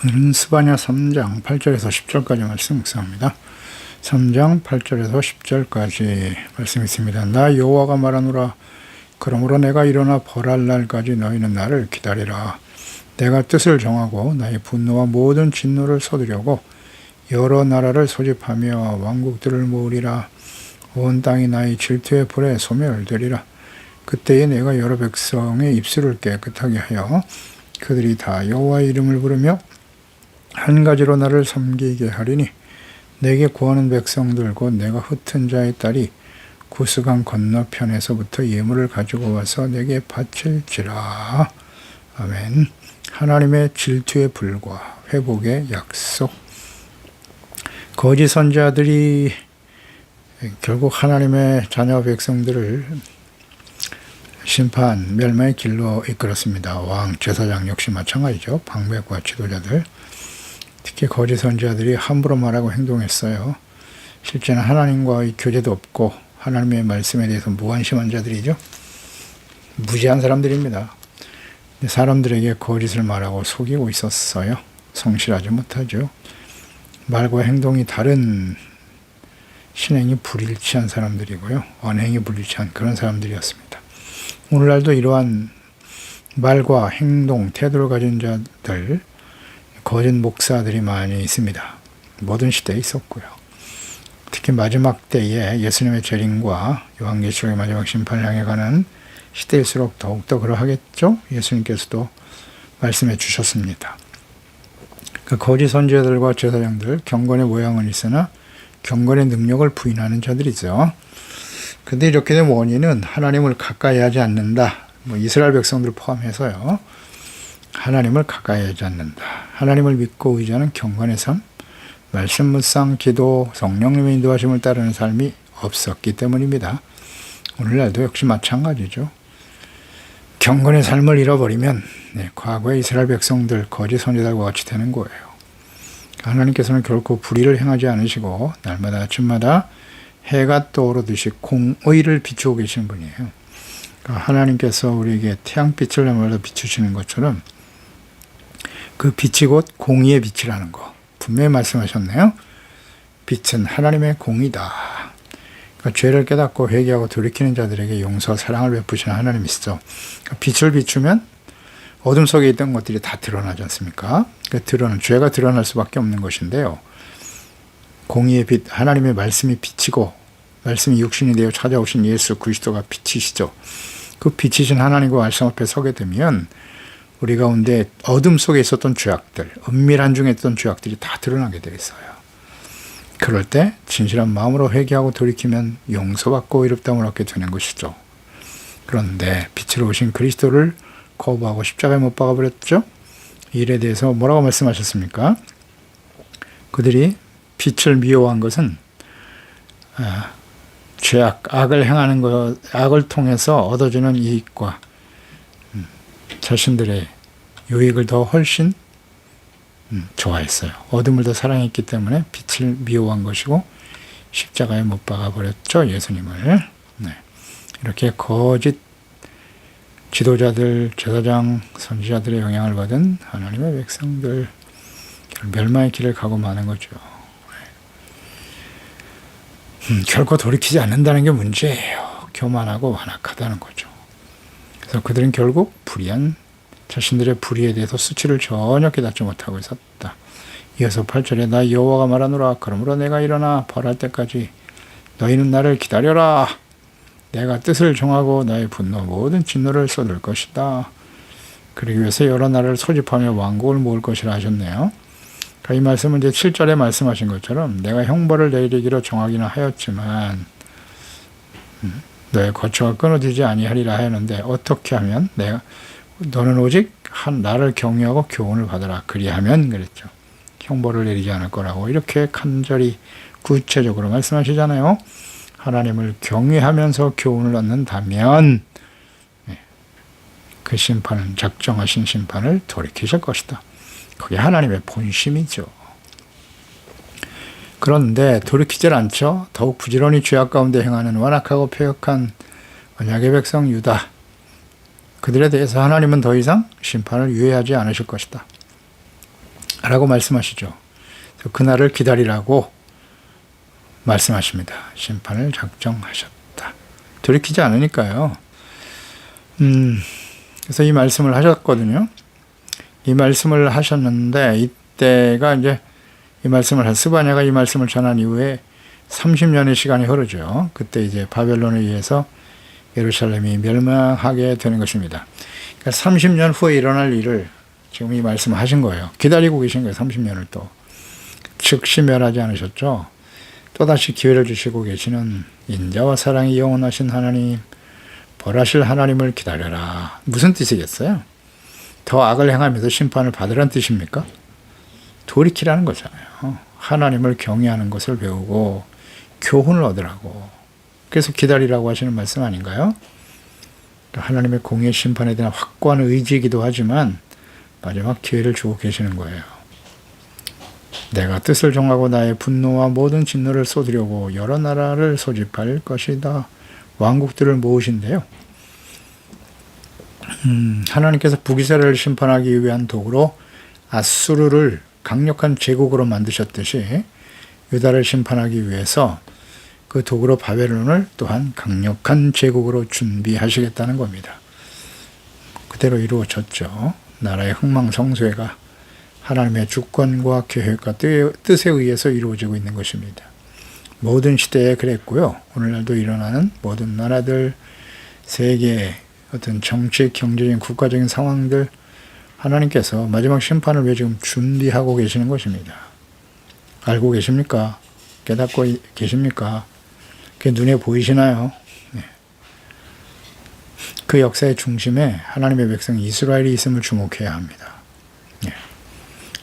오늘은 스바냐 3장 8절에서 10절까지 말씀 묵상합니다. 3장 8절에서 10절까지 말씀 있습니다. 나 여호와가 말하노라. 그러므로 내가 일어나 벌할 날까지 너희는 나를 기다리라. 내가 뜻을 정하고 나의 분노와 모든 진노를 쏟으려고 여러 나라를 소집하며 왕국들을 모으리라. 온 땅이 나의 질투의 불에 소멸되리라. 그때에 내가 여러 백성의 입술을 깨끗하게 하여 그들이 다 여호와의 이름을 부르며 한 가지로 나를 섬기게 하리니 내게 구하는 백성들 곧 내가 흩은 자의 딸이 구스강 건너편에서부터 예물을 가지고 와서 내게 바칠지라. 아멘. 하나님의 질투의 불과 회복의 약속. 거짓 선지자들이 결국 하나님의 자녀 백성들을 심판, 멸망의 길로 이끌었습니다. 왕, 제사장 역시 마찬가지죠. 방백과 지도자들. 특히 거짓 선지자들이 함부로 말하고 행동했어요. 실제는 하나님과의 교제도 없고 하나님의 말씀에 대해서 무관심한 자들이죠. 무지한 사람들입니다. 사람들에게 거짓을 말하고 속이고 있었어요. 성실하지 못하죠. 말과 행동이 다른 신행이 불일치한 사람들이고요. 언행이 불일치한 그런 사람들이었습니다. 오늘날도 이러한 말과 행동, 태도를 가진 자들, 거짓 목사들이 많이 있습니다. 모든 시대에 있었고요. 특히 마지막 때에 예수님의 재림과 요한계시록의 마지막 심판을 향해 가는 시대일수록 더욱더 그러하겠죠. 예수님께서도 말씀해 주셨습니다. 그 거짓 선지자들과 제사장들, 경건의 모양은 있으나 경건의 능력을 부인하는 자들이죠. 근데 이렇게 된 원인은 하나님을 가까이 하지 않는다. 이스라엘 백성들을 포함해서요. 하나님을 가까이 하지 않는다. 하나님을 믿고 의지하는 경건의 삶, 말씀 묵상, 기도, 성령님의 인도하심을 따르는 삶이 없었기 때문입니다. 오늘날도 역시 마찬가지죠. 경건의 삶을 잃어버리면 과거의 이스라엘 백성들, 거짓 선지자들과 같이 되는 거예요. 하나님께서는 결코 불의를 행하지 않으시고 날마다 아침마다 해가 떠오르듯이 공의를 비추고 계시는 분이에요. 그러니까 하나님께서 우리에게 태양빛을 날마다 비추시는 것처럼 그 빛이 곧 공의의 빛이라는 거 분명히 말씀하셨네요. 빛은 하나님의 공의다. 그러니까 죄를 깨닫고 회개하고 돌이키는 자들에게 용서와 사랑을 베푸시는 하나님이시죠. 그러니까 빛을 비추면 어둠 속에 있던 것들이 다 드러나지 않습니까? 그러니까 죄가 드러날 수밖에 없는 것인데요. 공의의 빛, 하나님의 말씀이 빛이고 말씀이 육신이 되어 찾아오신 예수 그리스도가 빛이시죠. 그 빛이신 하나님과 말씀 앞에 서게 되면 우리 가운데 어둠 속에 있었던 죄악들, 은밀한 중에 있던 죄악들이 다 드러나게 되어 있어요. 그럴 때 진실한 마음으로 회개하고 돌이키면 용서받고 의롭다함을 얻게 되는 것이죠. 그런데 빛으로 오신 그리스도를 거부하고 십자가에 못 박아버렸죠. 이 일에 대해서 뭐라고 말씀하셨습니까? 그들이 빛을 미워한 것은 죄악, 악을 행하는 것, 악을 통해서 얻어지는 이익과 자신들의 유익을 더 훨씬 좋아했어요. 어둠을 더 사랑했기 때문에 빛을 미워한 것이고 십자가에 못 박아버렸죠. 예수님을. 이렇게 거짓 지도자들, 제사장, 선지자들의 영향을 받은 하나님의 백성들 멸망의 길을 가고 마는 거죠. 결코 돌이키지 않는다는 게 문제예요. 교만하고 완악하다는 거죠. 그래서 그들은 결국 불의한 자신들의 불의에 대해서 수치를 전혀 깨닫지 못하고 있었다. 이어서 8절에 나 여호와가 말하노라. 그러므로 내가 일어나 벌할 때까지 너희는 나를 기다려라. 내가 뜻을 정하고 나의 분노 모든 진노를 쏟을 것이다. 그러기 위해서 여러 나라를 소집하며 왕국을 모을 것이라 하셨네요. 그러니까 이 말씀은 이제 7절에 말씀하신 것처럼 내가 형벌을 내리기로 정하기는 하였지만 너의 거처가 끊어지지 아니하리라 하였는데 어떻게 하면 너는 오직 나를 경외하고 교훈을 받으라. 그리하면 그랬죠. 형벌을 내리지 않을 거라고 이렇게 간절히 구체적으로 말씀하시잖아요. 하나님을 경외하면서 교훈을 얻는다면 그 심판은 작정하신 심판을 돌이키실 것이다. 그게 하나님의 본심이죠. 그런데 돌이키질 않죠. 더욱 부지런히 죄악 가운데 행하는 완악하고 패역한 언약의 백성 유다, 그들에 대해서 하나님은 더 이상 심판을 유예하지 않으실 것이다. 라고 말씀하시죠. 그날을 기다리라고 말씀하십니다. 심판을 작정하셨다. 돌이키지 않으니까요. 그래서 이 말씀을 하셨거든요. 이 말씀을 하셨는데 이때가 이제 스바냐가 이 말씀을 전한 이후에 30년의 시간이 흐르죠. 그때 이제 바벨론에 의해서 예루살렘이 멸망하게 되는 것입니다. 그러니까 30년 후에 일어날 일을 지금 이 말씀을 하신 거예요. 기다리고 계신 거예요. 30년을 또. 즉시 멸하지 않으셨죠. 또다시 기회를 주시고 계시는 인자와 사랑이 영원하신 하나님, 벌하실 하나님을 기다려라. 무슨 뜻이겠어요? 더 악을 행하면서 심판을 받으라는 뜻입니까? 돌이키라는 거잖아요. 하나님을 경외하는 것을 배우고 교훈을 얻으라고. 그래서 기다리라고 하시는 말씀 아닌가요? 하나님의 공의 심판에 대한 확고한 의지이기도 하지만 마지막 기회를 주고 계시는 거예요. 내가 뜻을 정하고 나의 분노와 모든 진노를 쏟으려고 여러 나라를 소집할 것이다. 왕국들을 모으신대요. 하나님께서 북이스라엘을 심판하기 위한 도구로 아수르를 강력한 제국으로 만드셨듯이 유다를 심판하기 위해서 그 도구로 바벨론을 또한 강력한 제국으로 준비하시겠다는 겁니다. 그대로 이루어졌죠. 나라의 흥망성쇠가 하나님의 주권과 계획과 뜻에 의해서 이루어지고 있는 것입니다. 모든 시대에 그랬고요. 오늘날도 일어나는 모든 나라들, 세계의 어떤 정치, 경제적인, 국가적인 상황들, 하나님께서 마지막 심판을 왜 지금 준비하고 계시는 것입니다. 알고 계십니까? 깨닫고 계십니까? 그게 눈에 보이시나요? 네. 그 역사의 중심에 하나님의 백성 이스라엘이 있음을 주목해야 합니다. 네.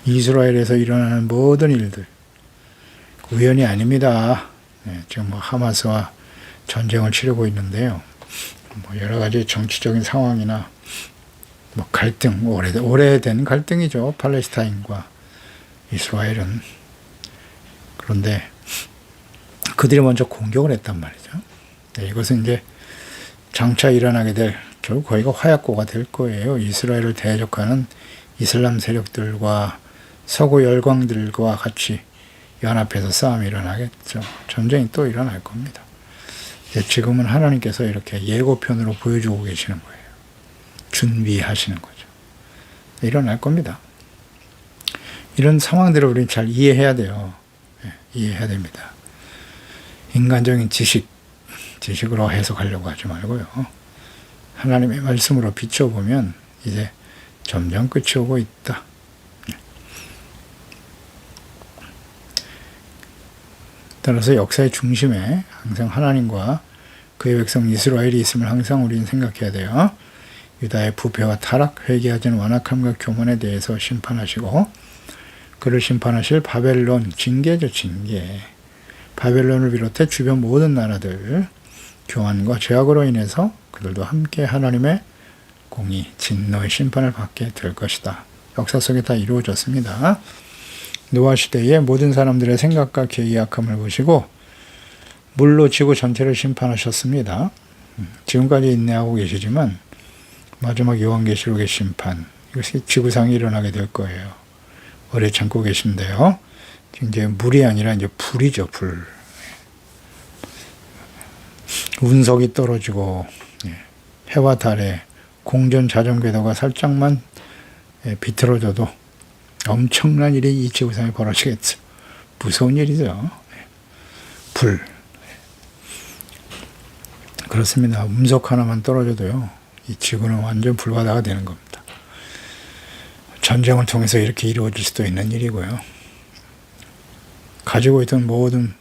이스라엘에서 일어나는 모든 일들 우연이 아닙니다. 네. 지금 하마스와 전쟁을 치르고 있는데요. 여러 가지 정치적인 상황이나 갈등, 오래된 갈등이죠. 팔레스타인과 이스라엘은. 그런데 그들이 먼저 공격을 했단 말이죠. 네, 이것은 이제 장차 일어나게 될, 결국 거기가 화약고가 될 거예요. 이스라엘을 대적하는 이슬람 세력들과 서구 열강들과 같이 연합해서 싸움이 일어나겠죠. 전쟁이 또 일어날 겁니다. 지금은 하나님께서 이렇게 예고편으로 보여주고 계시는 거예요. 준비하시는 거죠. 일어날 겁니다. 이런 상황들을 우리는 잘 이해해야 돼요. 이해해야 됩니다. 인간적인 지식으로 해석하려고 하지 말고요. 하나님의 말씀으로 비춰보면 이제 점점 끝이 오고 있다. 따라서 역사의 중심에 항상 하나님과 그의 백성 이스라엘이 있음을 항상 우리는 생각해야 돼요. 유다의 부패와 타락, 회개하지는 완악함과 교만에 대해서 심판하시고 그를 심판하실 바벨론, 징계죠, 징계. 바벨론을 비롯해 주변 모든 나라들, 교만과 죄악으로 인해서 그들도 함께 하나님의 공의, 진노의 심판을 받게 될 것이다. 역사 속에 다 이루어졌습니다. 노아 시대의 모든 사람들의 생각과 계획의 악함을 보시고 물로 지구 전체를 심판하셨습니다. 지금까지 인내하고 계시지만 마지막 요한계시록의 심판, 이것이 지구상에 일어나게 될 거예요. 오래 참고 계신데요. 이제 물이 아니라 이제 불이죠, 불. 운석이 떨어지고 해와 달에 공전 자전 궤도가 살짝만 비틀어져도 엄청난 일이 이 지구상에 벌어지겠죠. 무서운 일이죠. 불. 그렇습니다. 운석 하나만 떨어져도요, 이 지구는 완전 불바다가 되는 겁니다. 전쟁을 통해서 이렇게 이루어질 수도 있는 일이고요. 가지고 있던 모든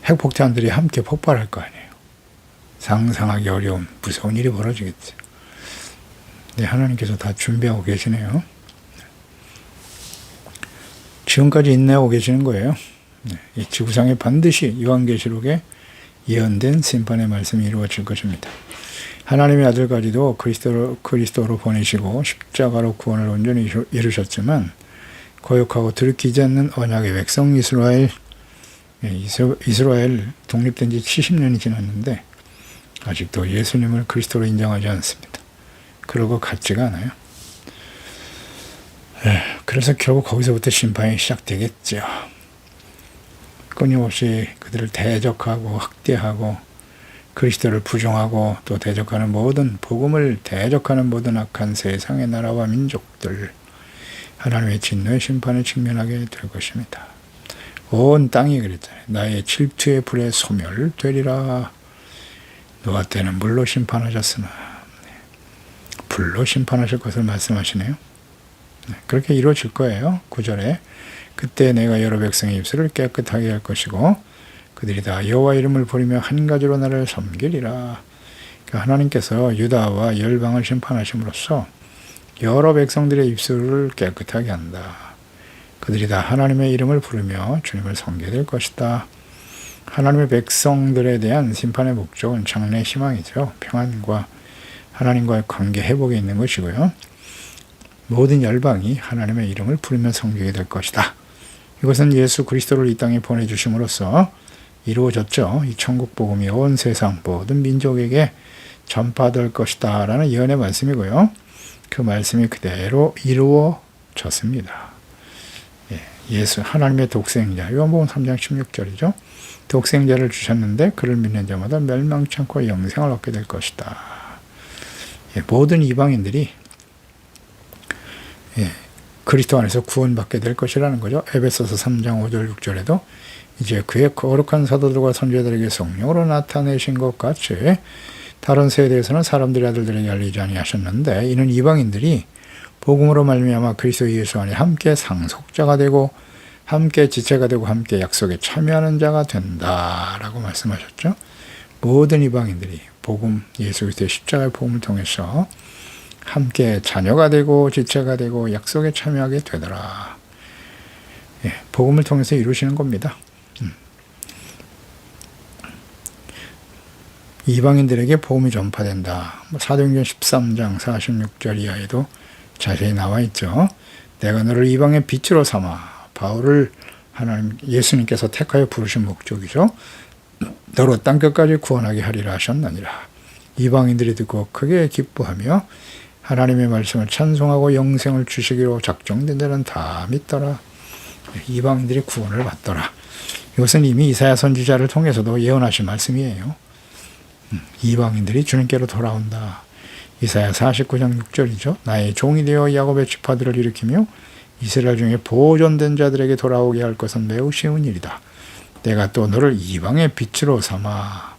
핵폭탄들이 함께 폭발할 거 아니에요. 상상하기 어려운 무서운 일이 벌어지겠죠. 네, 하나님께서 다 준비하고 계시네요. 지금까지 인내하고 계시는 거예요. 네, 이 지구상에 반드시 요한계시록에 예언된 심판의 말씀이 이루어질 것입니다. 하나님의 아들까지도 그리스도로 보내시고 십자가로 구원을 온전히 이루셨지만 거역하고 들키지 않는 언약의 백성 이스라엘 독립된 지 70년이 지났는데 아직도 예수님을 그리스도로 인정하지 않습니다. 그러고 같지가 않아요. 그래서 결국 거기서부터 심판이 시작되겠죠. 끊임없이 그들을 대적하고 학대하고 그리스도를 부정하고 또 대적하는 모든 복음을 대적하는 모든 악한 세상의 나라와 민족들, 하나님의 진노의 심판에 직면하게 될 것입니다. 온 땅이 그랬잖아요. 나의 질투의 불에 소멸되리라. 노아 때는 물로 심판하셨으나 불로 심판하실 것을 말씀하시네요. 그렇게 이루어질 거예요. 9절에 그때 내가 여러 백성의 입술을 깨끗하게 할 것이고 그들이 다 여호와 이름을 부르며 한 가지로 나를 섬기리라. 그러니까 하나님께서 유다와 열방을 심판하심으로써 여러 백성들의 입술을 깨끗하게 한다. 그들이 다 하나님의 이름을 부르며 주님을 섬기게 될 것이다. 하나님의 백성들에 대한 심판의 목적은 장래 희망이죠. 평안과 하나님과의 관계 회복에 있는 것이고요. 모든 열방이 하나님의 이름을 부르며 섬기게 될 것이다. 이것은 예수 그리스도를 이 땅에 보내주심으로써 이루어졌죠. 이 천국 복음이 온 세상 모든 민족에게 전파될 것이다 라는 예언의 말씀이고요. 그 말씀이 그대로 이루어졌습니다. 예수 하나님의 독생자, 요한복음 3장 16절이죠. 독생자를 주셨는데 그를 믿는 자마다 멸망치 않고 영생을 얻게 될 것이다. 모든 이방인들이 그리스도 안에서 구원받게 될 것이라는 거죠. 에베소서 3장 5절 6절에도 이제 그의 거룩한 사도들과 선지자들에게 성령으로 나타내신 것 같이 다른 세대에서는 사람들의 아들들에게 알리지 아니하셨는데 이는 이방인들이 복음으로 말미암아 그리스도 예수 안에 함께 상속자가 되고 함께 지체가 되고 함께 약속에 참여하는 자가 된다라고 말씀하셨죠. 모든 이방인들이 복음, 예수 그리스도의 십자가의 복음을 통해서 함께 자녀가 되고 지체가 되고 약속에 참여하게 되더라. 복음을 통해서 이루시는 겁니다. 이방인들에게 복음이 전파된다. 사도행전 13장 46절 이하에도 자세히 나와 있죠. 내가 너를 이방의 빛으로 삼아 바울을 하나님 예수님께서 택하여 부르신 목적이죠. 너로 땅끝까지 구원하게 하리라 하셨느니라. 이방인들이 듣고 크게 기뻐하며 하나님의 말씀을 찬송하고 영생을 주시기로 작정된 데는 다 믿더라. 이방인들이 구원을 받더라. 이것은 이미 이사야 선지자를 통해서도 예언하신 말씀이에요. 이방인들이 주님께로 돌아온다. 이사야 49장 6절이죠. 나의 종이 되어 야곱의 지파들을 일으키며 이스라엘 중에 보존된 자들에게 돌아오게 할 것은 매우 쉬운 일이다. 내가 또 너를 이방의 빛으로 삼아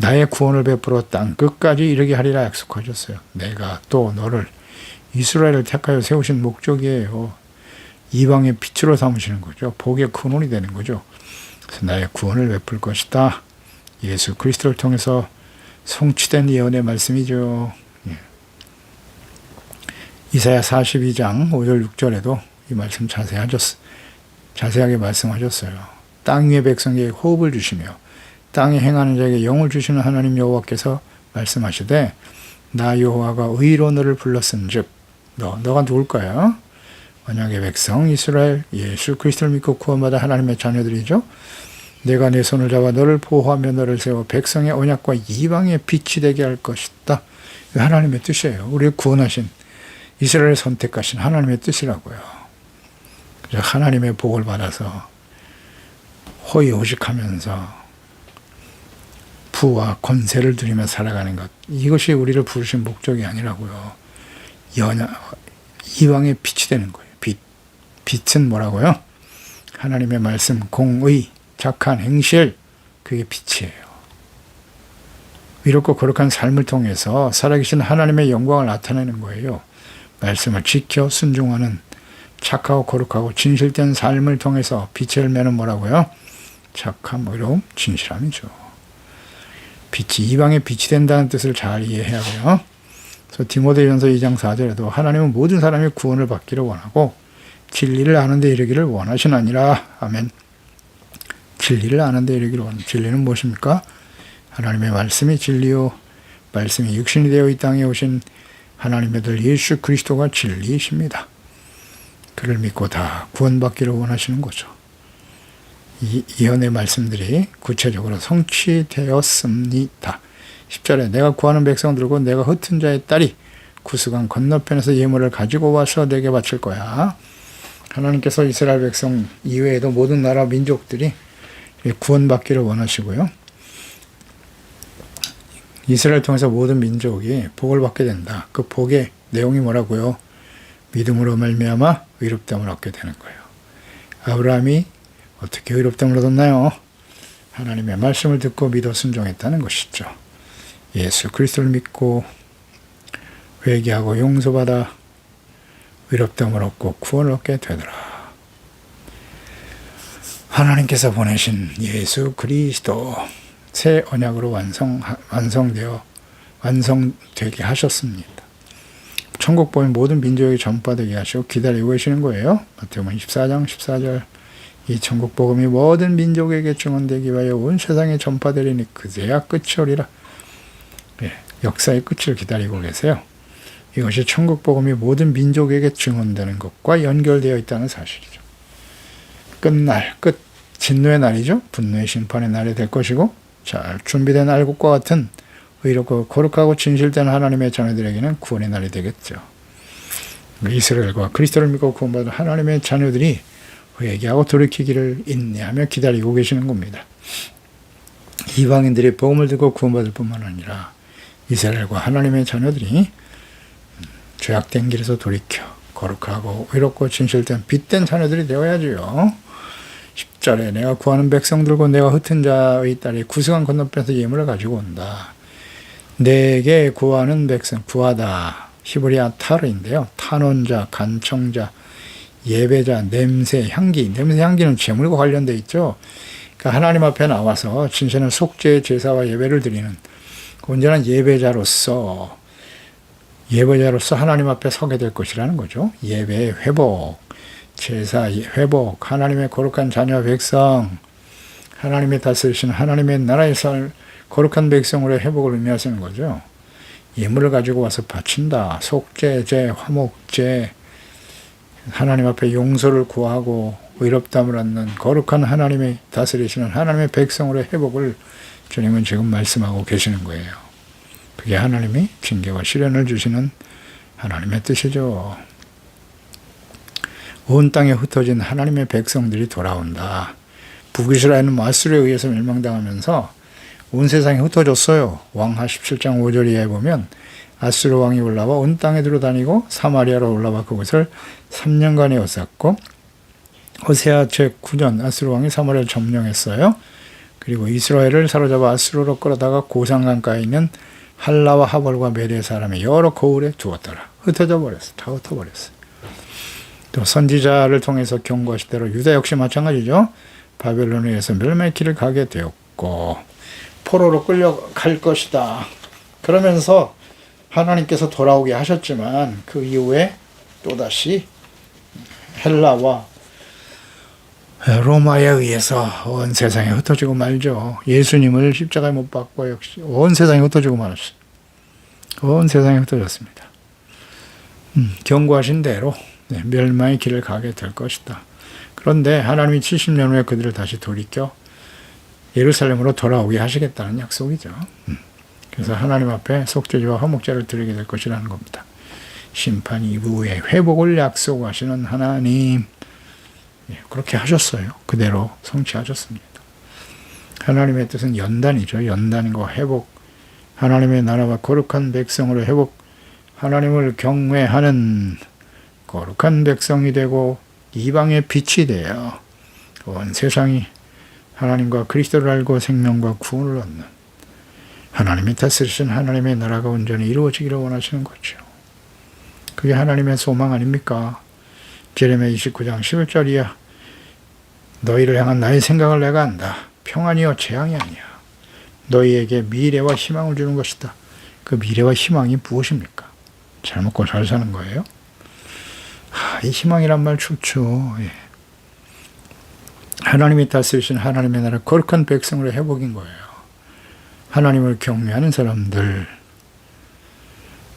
나의 구원을 베풀어 땅 끝까지 이르게 하리라 약속하셨어요. 내가 또 너를 이스라엘을 택하여 세우신 목적이에요. 이방의 빛으로 삼으시는 거죠. 복의 근원이 되는 거죠. 그래서 나의 구원을 베풀 것이다. 예수 그리스도를 통해서 성취된 예언의 말씀이죠. 이사야 42장 5절 6절에도 이 말씀 자세하게 말씀하셨어요. 땅 위의 백성에게 호흡을 주시며 땅에 행하는 자에게 영을 주시는 하나님 여호와께서 말씀하시되 나 여호와가 의로 너를 불렀은즉 너가 누굴까요? 언약의 백성 이스라엘 예수 그리스도를 믿고 구원받아 하나님의 자녀들이죠. 내가 내 손을 잡아 너를 보호하며 너를 세워 백성의 언약과 이방의 빛이 되게 할 것이다. 하나님의 뜻이에요. 우리를 구원하신 이스라엘을 선택하신 하나님의 뜻이라고요. 그래서 하나님의 복을 받아서 호의호식하면서 부와 권세를 누리며 살아가는 것, 이것이 우리를 부르신 목적이 아니라고요. 이방의 빛이 되는 거예요. 빛은 뭐라고요? 하나님의 말씀, 공의, 착한 행실, 그게 빛이에요. 이렇고 거룩한 삶을 통해서 살아계신 하나님의 영광을 나타내는 거예요. 말씀을 지켜 순종하는 착하고 거룩하고 진실된 삶을 통해서 빛의 열매는 뭐라고요? 착함, 의로움, 진실함이죠. 빛이 이방의 빛이 된다는 뜻을 잘 이해해야고요. 그래서 디모데전서 2장 4절에도 하나님은 모든 사람이 구원을 받기를 원하고 진리를 아는 데 이르기를 원하시나니라. 아멘. 진리를 아는 데 이르기를 원하는 진리는 무엇입니까? 하나님의 말씀이 진리요 말씀이 육신이 되어 이 땅에 오신 하나님의 아들 예수 그리스도가 진리이십니다. 그를 믿고 다 구원받기를 원하시는 거죠. 이 예언의 말씀들이 구체적으로 성취되었습니다. 10절에 내가 구하는 백성들과 내가 흩은 자의 딸이 구스강 건너편에서 예물을 가지고 와서 내게 바칠 거야. 하나님께서 이스라엘 백성 이외에도 모든 나라 민족들이 구원받기를 원하시고요. 이스라엘 통해서 모든 민족이 복을 받게 된다. 그 복의 내용이 뭐라고요? 믿음으로 말미암아 의롭다함을 얻게 되는 거예요. 아브라함이 어떻게 의롭다함을 얻었나요? 하나님의 말씀을 듣고 믿어 순종했다는 것이죠. 예수 그리스도를 믿고 회개하고 용서받아 의롭다함을 얻고 구원을 얻게 되더라. 하나님께서 보내신 예수 그리스도 새 언약으로 완성되게 하셨습니다. 천국 보면 모든 민족이 전파되게 하시고 기다리고 계시는 거예요. 마태복음 24장 14절 이 천국 복음이 모든 민족에게 증언되기 위하여 온 세상에 전파되리니 그제야 끝이 오리라. 역사의 끝을 기다리고 계세요. 이것이 천국 복음이 모든 민족에게 증언되는 것과 연결되어 있다는 사실이죠. 끝 진노의 날이죠. 분노의 심판의 날이 될 것이고 잘 준비된 알곡과 같은 의롭고 거룩하고 진실된 하나님의 자녀들에게는 구원의 날이 되겠죠. 이스라엘과 그리스도를 믿고 구원받은 하나님의 자녀들이 회개하고 돌이키기를 인내하며 기다리고 계시는 겁니다. 이방인들이 복음을 듣고 구원받을 뿐만 아니라 이스라엘과 하나님의 자녀들이 죄악된 길에서 돌이켜 거룩하고 의롭고 진실된 빛된 자녀들이 되어야지요. 10절에 내가 구하는 백성들과 내가 흩은 자의 딸이 구스강 건너편에서 예물을 가지고 온다. 내게 구하는 백성, 구하다. 히브리아 타르인데요. 탄원자, 간청자, 예배자, 냄새, 향기. 냄새, 향기는 재물과 관련되어 있죠. 그러니까 하나님 앞에 나와서 진실한 속죄 제사와 예배를 드리는 온전한 예배자로서 하나님 앞에 서게 될 것이라는 거죠. 예배의 회복, 제사 회복, 하나님의 거룩한 자녀 백성, 하나님의 다스리시는 하나님의 나라에서 거룩한 백성으로 회복을 의미하시는 거죠. 예물을 가지고 와서 바친다. 속죄제, 화목제, 하나님 앞에 용서를 구하고 의롭다함을 얻는 거룩한 하나님의 다스리시는 하나님의 백성으로 회복을 주님은 지금 말씀하고 계시는 거예요. 그게 하나님이 징계와 시련을 주시는 하나님의 뜻이죠. 온 땅에 흩어진 하나님의 백성들이 돌아온다. 북이스라엘은 아수르에 의해서 멸망당하면서 온 세상에 흩어졌어요. 왕하 17장 5절 이하에 보면 아수르 왕이 올라와 온 땅에 들어다니고 사마리아로 올라와 그곳을 3년간 에워쌌고 호세아 제9년 아수르 왕이 사마리아를 점령했어요. 그리고 이스라엘을 사로잡아 아수르로 끌어다가 고산강가에 있는 할라와 하볼과 메대 사람의 여러 거울에 두었더라. 흩어져 버렸어. 다 흩어버렸어. 또 선지자를 통해서 경고하실 대로 유다 역시 마찬가지죠. 바벨론에 의해서 멸망의 길을 가게 되었고 포로로 끌려갈 것이다. 그러면서 하나님께서 돌아오게 하셨지만 그 이후에 또다시 헬라와 로마에 의해서 온 세상에 흩어지고 말죠. 예수님을 십자가에 못 박고 역시 온 세상에 흩어지고 말았어요. 온 세상에 흩어졌습니다. 경고하신 대로 멸망의 길을 가게 될 것이다. 그런데 하나님이 70년 후에 그들을 다시 돌이켜 예루살렘으로 돌아오게 하시겠다는 약속이죠. 그래서 하나님 앞에 속죄제와 화목제를 드리게 될 것이라는 겁니다. 심판 이후에 회복을 약속하시는 하나님, 그렇게 하셨어요. 그대로 성취하셨습니다. 하나님의 뜻은 연단이죠. 연단과 회복, 하나님의 나라와 거룩한 백성으로 회복, 하나님을 경외하는 거룩한 백성이 되고 이방의 빛이 되어 온 세상이 하나님과 그리스도를 알고 생명과 구원을 얻는 하나님이 다스리신 하나님의 나라가 온전히 이루어지기를 원하시는 거죠. 그게 하나님의 소망 아닙니까? 제레미야 29장 11절 이하 너희를 향한 나의 생각을 내가 안다. 평안이요 재앙이 아니야. 너희에게 미래와 희망을 주는 것이다. 그 미래와 희망이 무엇입니까? 잘 먹고 잘 사는 거예요? 이 희망이란 말 좋죠. 하나님이 다스리신 하나님의 나라 거룩한 백성으로 회복인 거예요. 하나님을 경외하는 사람들,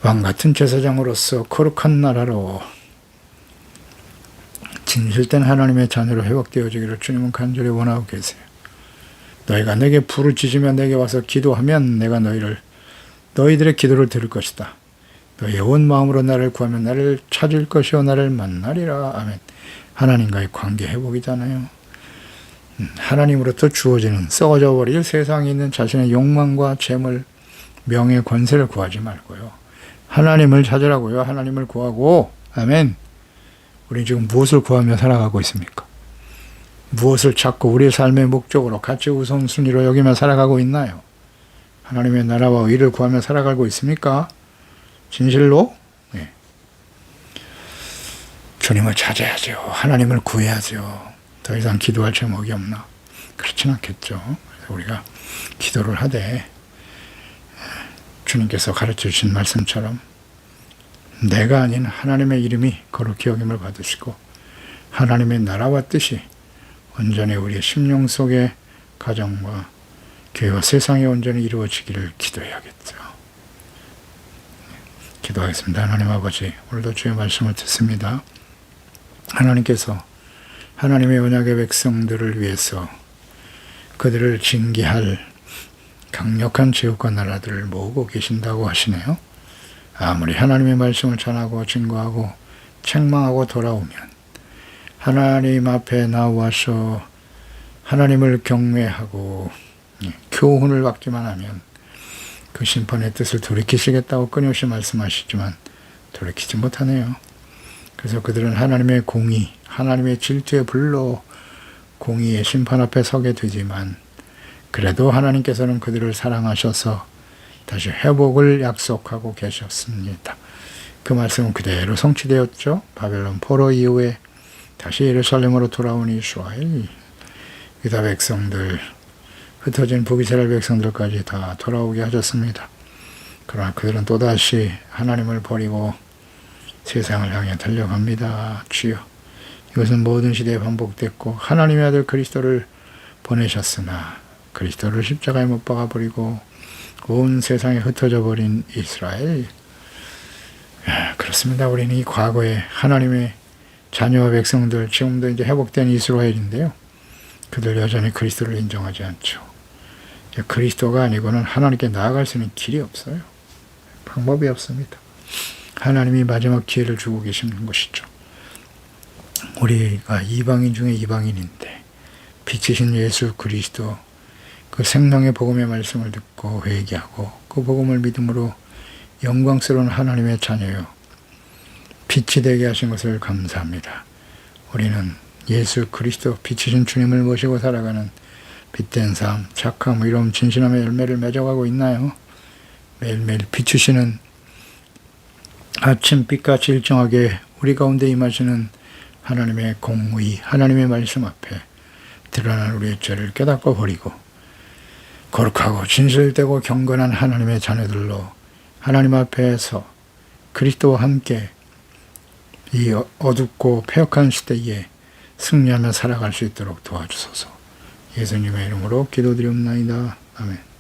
왕같은 제사장으로서 거룩한 나라로 진실된 하나님의 자녀로 회복되어지기를 주님은 간절히 원하고 계세요. 너희가 내게 부르짖으며 내게 와서 기도하면 내가 너희들의 기도를 들을 것이다. 너의 온 마음으로 나를 구하면 나를 찾을 것이요 나를 만나리라. 아멘. 하나님과의 관계 회복이잖아요. 하나님으로부터 주어지는 썩어져 버릴 세상에 있는 자신의 욕망과 재물, 명예, 권세를 구하지 말고요. 하나님을 찾으라고요. 하나님을 구하고. 아멘. 우리 지금 무엇을 구하며 살아가고 있습니까? 무엇을 찾고 우리의 삶의 목적으로 같이 우선순위로 여기며 살아가고 있나요? 하나님의 나라와 의를 구하며 살아가고 있습니까? 진실로? 네. 주님을 찾아야죠. 하나님을 구해야죠. 더 이상 기도할 제목이 없나? 그렇진 않겠죠. 그래서 우리가 기도를 하되 주님께서 가르쳐 주신 말씀처럼 내가 아닌 하나님의 이름이 거룩히 여김을 받으시고 하나님의 나라와 뜻이 온전히 우리의 심령 속의 가정과 교회와 세상에 온전히 이루어지기를 기도해야겠죠. 기도하겠습니다. 하나님 아버지, 오늘도 주의 말씀을 듣습니다. 하나님께서 하나님의 언약의 백성들을 위해서 그들을 징계할 강력한 제국과 나라들을 모으고 계신다고 하시네요. 아무리 하나님의 말씀을 전하고 증거하고 책망하고 돌아오면 하나님 앞에 나와서 하나님을 경외하고 교훈을 받기만 하면 그 심판의 뜻을 돌이키시겠다고 끊임없이 말씀하시지만 돌이키지 못하네요. 그래서 그들은 하나님의 공의, 하나님의 질투의 불로 공의의 심판 앞에 서게 되지만 그래도 하나님께서는 그들을 사랑하셔서 다시 회복을 약속하고 계셨습니다. 그 말씀은 그대로 성취되었죠. 바벨론 포로 이후에 다시 예루살렘으로 돌아온 이스라엘, 유다 백성들, 흩어진 북이스라엘 백성들까지 다 돌아오게 하셨습니다. 그러나 그들은 또다시 하나님을 버리고 세상을 향해 달려갑니다. 주여, 이것은 모든 시대에 반복됐고 하나님의 아들 그리스도를 보내셨으나 그리스도를 십자가에 못 박아 버리고 온 세상에 흩어져 버린 이스라엘. 그렇습니다. 우리는 이 과거에 하나님의 자녀와 백성들, 지금도 이제 회복된 이스라엘인데요. 그들 여전히 그리스도를 인정하지 않죠. 그리스도가 아니고는 하나님께 나아갈 수 있는 길이 없어요. 방법이 없습니다. 하나님이 마지막 기회를 주고 계시는 것이죠. 우리가 이방인 중에 이방인인데 빛이신 예수 그리스도 그 생명의 복음의 말씀을 듣고 회개하고 그 복음을 믿음으로 영광스러운 하나님의 자녀요 빛이 되게 하신 것을 감사합니다. 우리는 예수 그리스도 빛이신 주님을 모시고 살아가는 빛된 삶, 착함, 의로움, 진실함의 열매를 맺어가고 있나요? 매일매일 비추시는 아침빛같이 일정하게 우리 가운데 임하시는 하나님의 공의, 하나님의 말씀 앞에 드러난 우리의 죄를 깨닫고 버리고 거룩하고 진실되고 경건한 하나님의 자녀들로 하나님 앞에서 그리스도와 함께 이 어둡고 패역한 시대에 승리하며 살아갈 수 있도록 도와주소서. 예수님의 이름으로 기도드리옵나이다. 아멘.